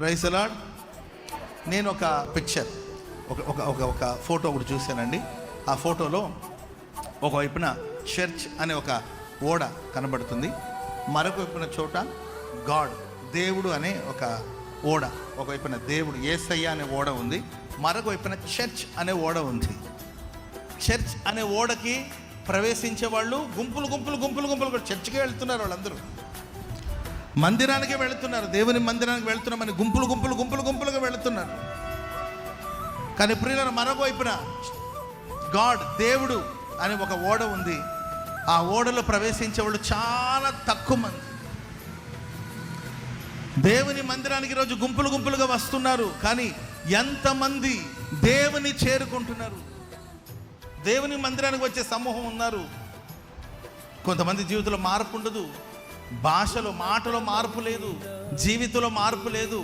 Praise the lord. నేను ఒక picture ఒక ఫోటో ఒకటి చూశానండి. ఆ ఫోటోలో ఒకవైపున చర్చ్ అనే ఒక ఓడ కనబడుతుంది, మరొక వైపున చోట గాడ్ దేవుడు అనే ఒక ఓడ, ఒకవైపున దేవుడు యేసయ్య అనే ఓడ ఉంది, మరొక వైపున చర్చ్ అనే ఓడ ఉంది. చర్చ్ అనే ఓడకి ప్రవేశించే వాళ్ళు గుంపులు గుంపులు గుంపులు గుంపులు కూడా చర్చికే వెళ్తున్నారు. వాళ్ళందరూ మందిరానికే వెళుతున్నారు, దేవుని మందిరానికి వెళుతున్నామని గుంపులు గుంపులు గుంపులు గుంపులుగా వెళుతున్నారు. కానీ ప్రియులారా, మరొక వైపున గాడ్ దేవుడు అని ఒక ఓడ ఉంది. ఆ ఓడలో ప్రవేశించే వాళ్ళు చాలా తక్కువ మంది. దేవుని మందిరానికి ఈరోజు గుంపులు గుంపులుగా వస్తున్నారు, కానీ ఎంతమంది దేవుని చేరుకుంటున్నారు? దేవుని మందిరానికి వచ్చే సమూహం ఉన్నారు. కొంతమంది జీవితంలో మార్పు ఉండదు, భాషలో మాటలో మార్పు లేదు, జీవితంలో మార్పు లేదు.